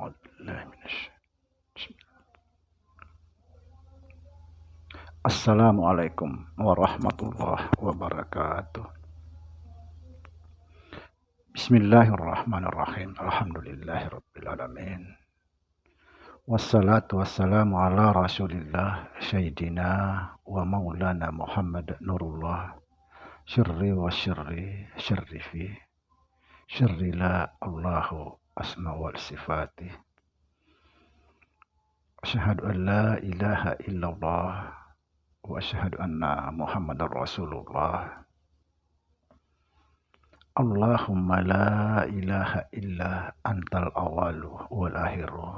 A'udzubillahi Assalamualaikum warahmatullahi wabarakatuh. Bismillahirrahmanirrahim. Alhamdulillahirabbil alamin. Wassalatu wassalamu ala Rasulillah sayyidina wa maulana Muhammad nurullah syirri wa syirri fi syirri la Allahu asma wal sifati. Asyhadu an la ilaha illallah wa asyhadu anna Muhammadar Rasulullah. Allahumma la ilaha illa antal awalu wal akhiru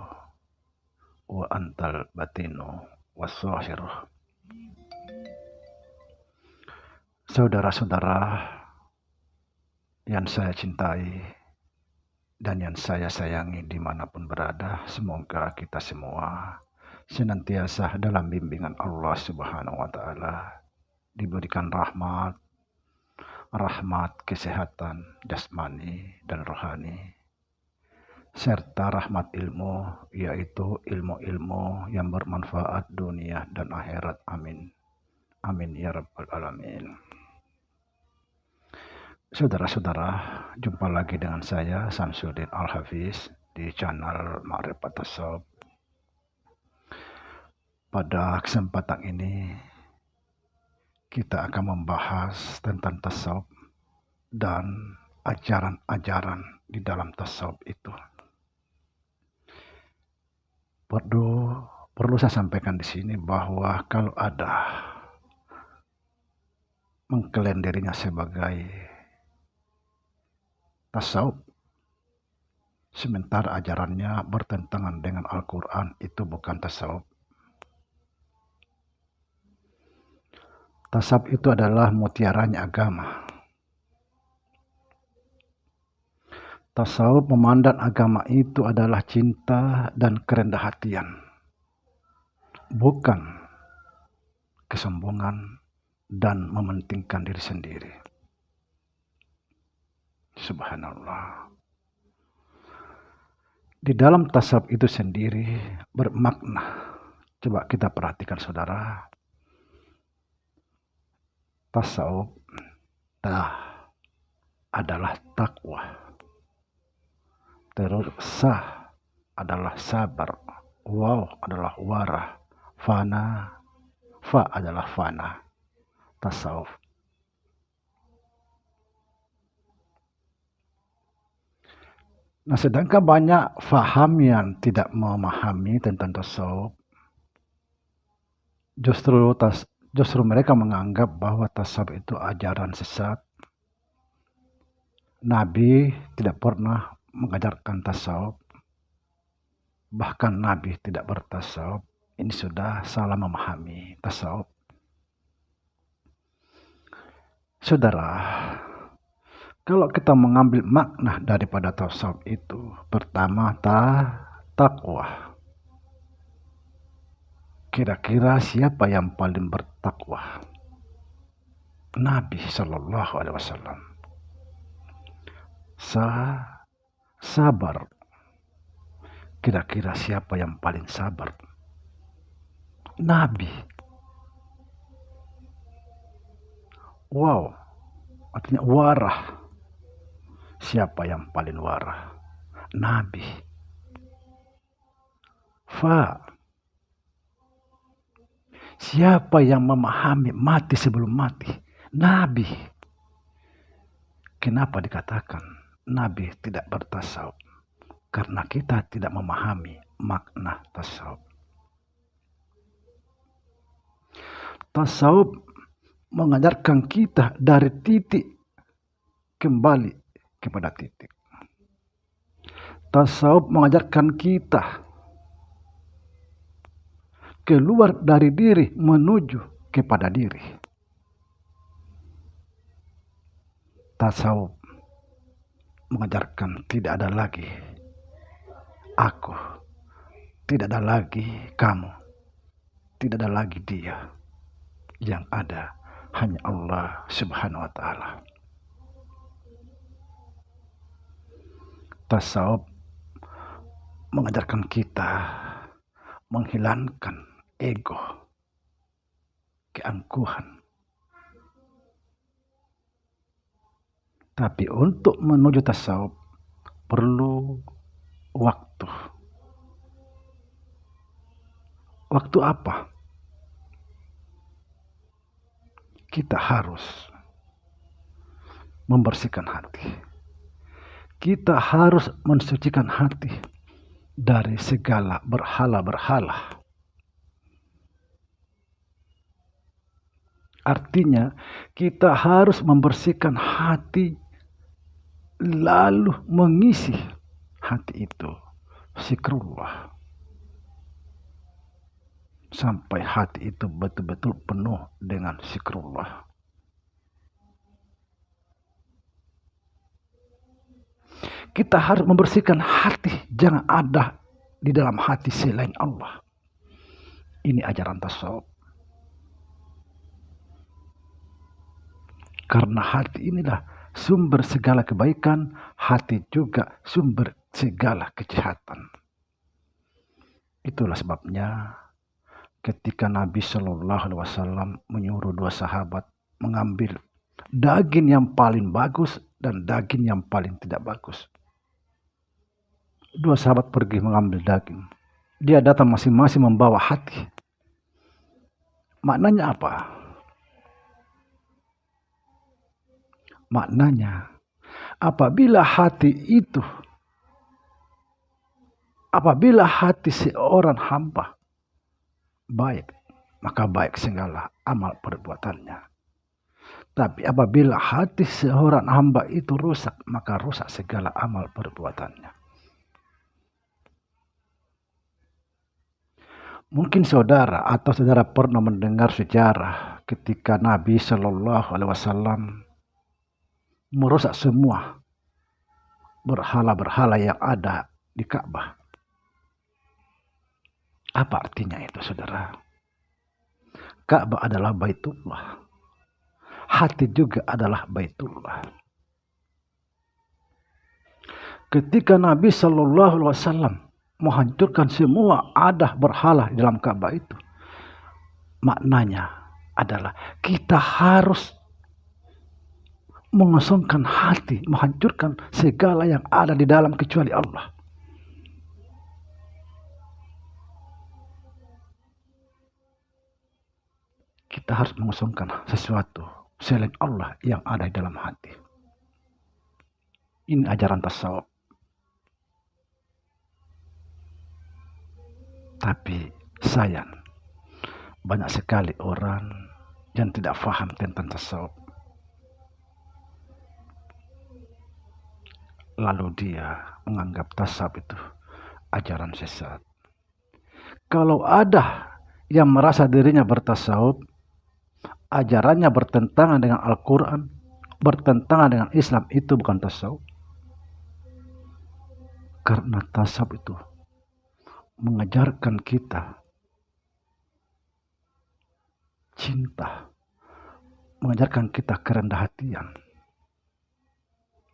wa antal batinu was zahiru. Saudara-saudara yang saya cintai dan yang saya sayangi dimanapun berada, semoga kita semua senantiasa dalam bimbingan Allah Subhanahu wa Ta'ala, diberikan rahmat, kesehatan jasmani dan rohani, serta rahmat ilmu, yaitu ilmu-ilmu yang bermanfaat dunia dan akhirat. Amin. Amin ya rabbal alamin. Saudara-saudara, jumpa lagi dengan saya Samsuddin Al-Hafiz di channel Ma'rifat Tasawuf. Pada kesempatan ini kita akan membahas tentang tasawuf dan ajaran-ajaran di dalam tasawuf itu. Perlu saya sampaikan di sini bahwa kalau ada mengklaim dirinya sebagai tasawuf sementara ajarannya bertentangan dengan Al-Quran, itu bukan tasawuf. Tasawuf itu adalah mutiaranya agama. Tasawuf memandang agama itu adalah cinta dan kerendah hatian, bukan kesombongan dan mementingkan diri sendiri. Subhanallah. Di dalam tasawuf itu sendiri bermakna. Coba kita perhatikan saudara. Tasawuf adalah takwa. Terus sah adalah sabar. Waw adalah warah. Fana. Fa adalah fana. Tasawuf. Nah, sedangkan banyak faham yang tidak memahami tentang tasawuf. Justru mereka menganggap bahwa tasawuf itu ajaran sesat. Nabi tidak pernah mengajarkan tasawuf. Bahkan Nabi tidak bertasawuf. Ini sudah salah memahami tasawuf. Saudara, kalau kita mengambil makna daripada tasawuf itu, pertama takwa. Kira-kira siapa yang paling bertakwa? Nabi Shallallahu Alaihi Wasallam. Sabar. Kira-kira siapa yang paling sabar? Nabi. Wow, artinya warah. Siapa yang paling warah? Nabi. Siapa yang memahami mati sebelum mati? Nabi. Kenapa dikatakan Nabi tidak bertasawuf? Karena kita tidak memahami makna tasawuf. Tasawuf mengajarkan kita dari titik kembali kepada titik. Tasawuf mengajarkan kita keluar dari diri menuju kepada diri. Tasawuf mengajarkan tidak ada lagi aku, tidak ada lagi kamu, tidak ada lagi dia. Yang ada hanya Allah Subhanahu wa Ta'ala. Tasawuf mengajarkan kita menghilangkan ego, keangkuhan. Tapi untuk menuju tasawuf perlu waktu. Waktu apa? Kita harus membersihkan hati. Kita harus mensucikan hati dari segala berhala-berhala. Artinya kita harus membersihkan hati, lalu mengisi hati itu zikrullah sampai hati itu betul-betul penuh dengan zikrullah. Kita harus membersihkan hati, jangan ada di dalam hati selain Allah. Ini ajaran tasawuf. Karena hati inilah sumber segala kebaikan, hati juga sumber segala kejahatan. Itulah sebabnya ketika Nabi Shallallahu Alaihi Wasallam menyuruh dua sahabat mengambil daging yang paling bagus dan daging yang paling tidak bagus. Dua sahabat pergi mengambil daging. Dia datang masing-masing membawa hati. Maknanya apa? Maknanya, apabila hati seorang hamba baik, maka baik segala amal perbuatannya. Tapi apabila hati seorang hamba itu rusak, maka rusak segala amal perbuatannya. Mungkin saudara atau saudara pernah mendengar sejarah ketika Nabi Shallallahu Alaihi Wasallam merusak semua berhala-berhala yang ada di Ka'bah. Apa artinya itu, saudara? Ka'bah adalah Baitullah. Hati juga adalah Baitullah. Ketika Nabi Shallallahu Alaihi Wasallam menghancurkan semua adah berhala di dalam Ka'bah itu, maknanya adalah kita harus mengosongkan hati, menghancurkan segala yang ada di dalam kecuali Allah. Kita harus mengosongkan sesuatu selain Allah yang ada di dalam hati. Ini ajaran tasawuf. Tapi sayang, banyak sekali orang yang tidak paham tentang tasawuf. Lalu dia menganggap tasawuf itu ajaran sesat. Kalau ada yang merasa dirinya bertasawuf, ajarannya bertentangan dengan Al-Quran, bertentangan dengan Islam, itu bukan tasawuf. Karena tasawuf itu mengajarkan kita cinta, mengajarkan kita kerendah hatian,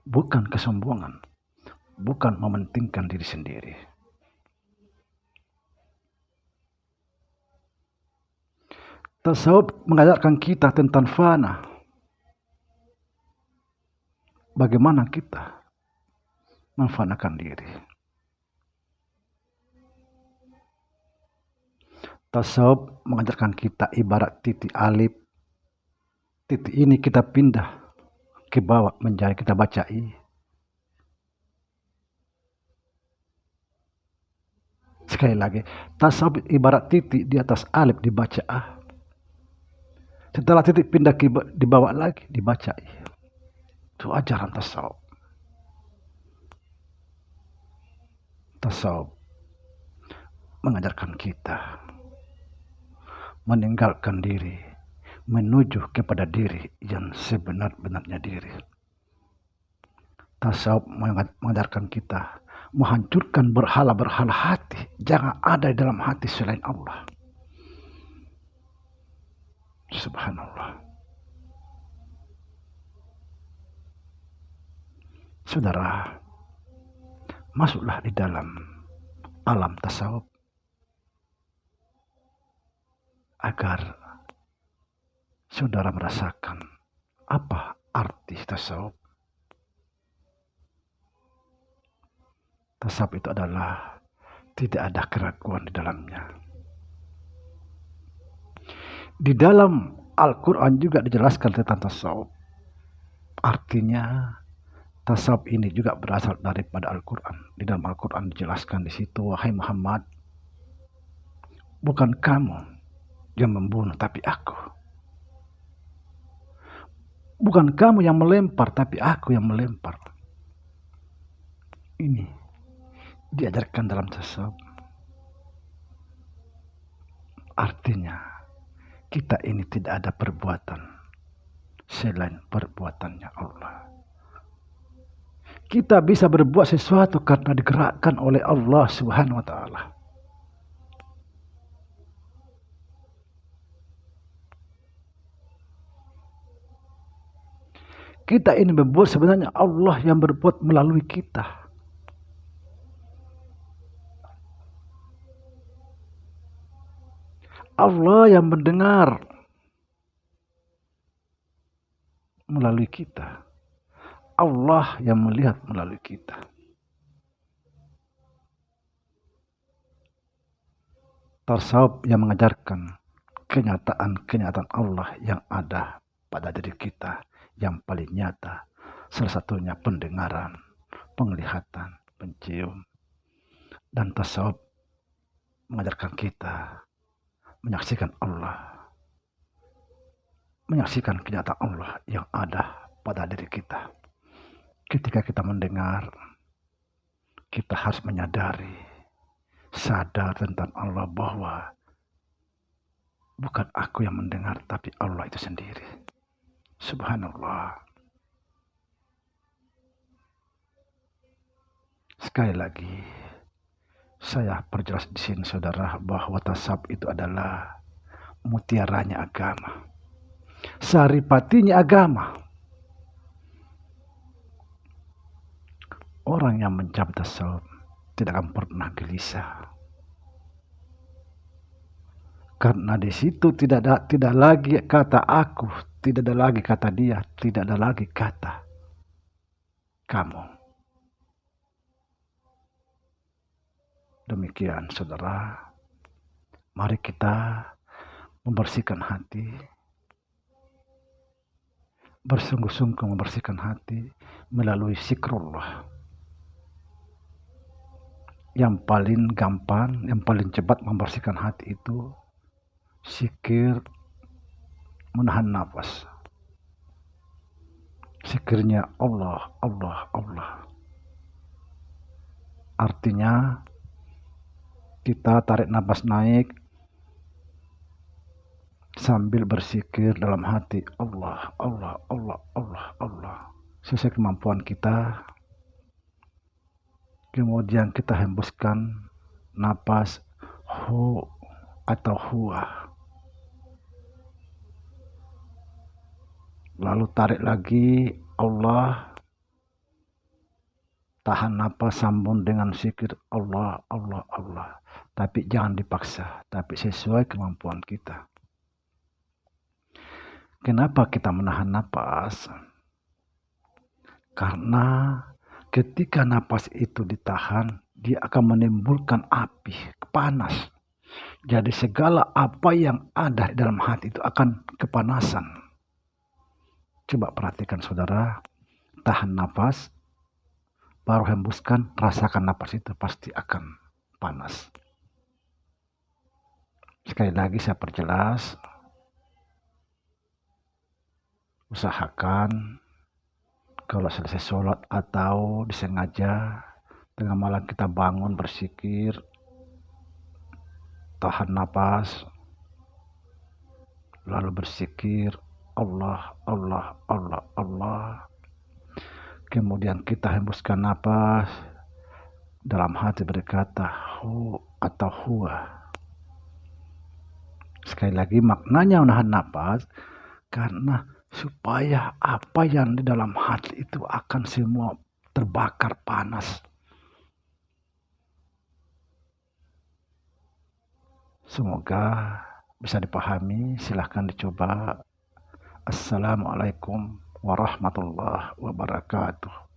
bukan kesombongan, bukan mementingkan diri sendiri. Tasawuf mengajarkan kita tentang fana. Bagaimana kita memfanakan diri. Tasawuf mengajarkan kita ibarat titik alif. Titik ini kita pindah ke bawah menjadi kita baca i. Sekali lagi, tasawuf ibarat titik di atas alif dibaca a. Setelah titik pindah di bawah lagi dibaca i. Itu ajaran tasawuf. Tasawuf mengajarkan kita meninggalkan diri, menuju kepada diri yang sebenar-benarnya diri. Tasawuf mengajarkan kita menghancurkan berhala-berhala hati. Jangan ada di dalam hati selain Allah. Subhanallah. Saudara, masuklah di dalam alam tasawuf agar saudara merasakan apa arti tasawuf. Tasawuf itu adalah tidak ada keraguan di dalamnya. Di dalam Al-Quran juga dijelaskan tentang tasawuf. Artinya tasawuf ini juga berasal daripada Al-Quran. Di dalam Al-Quran dijelaskan di situ, wahai Muhammad, bukan kamu yang membunuh, tapi aku. Bukan kamu yang melempar, tapi aku yang melempar. Ini diajarkan dalam tasawuf. Artinya, kita ini tidak ada perbuatan selain perbuatannya Allah. Kita bisa berbuat sesuatu karena digerakkan oleh Allah Subhanahu wa Ta'ala. Kita ini berbuat, sebenarnya Allah yang berbuat melalui kita. Allah yang mendengar melalui kita. Allah yang melihat melalui kita. Tasawuf yang mengajarkan kenyataan-kenyataan Allah yang ada pada diri kita yang paling nyata. Salah satunya pendengaran, penglihatan, pencium. Dan tasawuf mengajarkan kita menyaksikan Allah. Menyaksikan kenyataan Allah yang ada pada diri kita. Ketika kita mendengar, kita harus menyadari, sadar tentang Allah bahwa bukan aku yang mendengar, tapi Allah itu sendiri. Subhanallah. Sekali lagi, saya perjelas di sini saudara bahwa tasawuf itu adalah mutiaranya agama. Saripatinya agama. Orang yang mencap tasawuf tidak akan pernah gelisah. Karena di situ tidak ada lagi kata aku, tidak ada lagi kata dia, tidak ada lagi kata kamu. Demikian saudara, mari kita membersihkan hati, bersungguh-sungguh membersihkan hati melalui zikrullah. Yang paling gampang, yang paling cepat membersihkan hati itu zikir menahan nafas. Zikirnya Allah, Allah, Allah. Artinya kita tarik nafas naik sambil berzikir dalam hati Allah, Allah, Allah, Allah, Allah. Sesuai kemampuan kita. Kemudian kita hembuskan napas hu atau huwa. Lalu tarik lagi Allah. Tahan napas, sambung dengan zikir Allah, Allah, Allah. Tapi jangan dipaksa, tapi sesuai kemampuan kita. Kenapa kita menahan napas? Karena ketika napas itu ditahan, dia akan menimbulkan api, panas. Jadi segala apa yang ada di dalam hati itu akan kepanasan. Coba perhatikan saudara, tahan napas, baru hembuskan, rasakan napas itu pasti akan panas. Sekali lagi saya perjelas, usahakan kalau selesai sholat atau disengaja tengah malam kita bangun berzikir, tahan napas, lalu berzikir Allah, Allah, Allah, Allah. Kemudian kita hembuskan napas, dalam hati berkata hu atau huwa. Sekali lagi maknanya menahan napas karena supaya apa yang di dalam hati itu akan semua terbakar panas. Semoga bisa dipahami, silahkan dicoba. Assalamualaikum warahmatullahi wabarakatuh.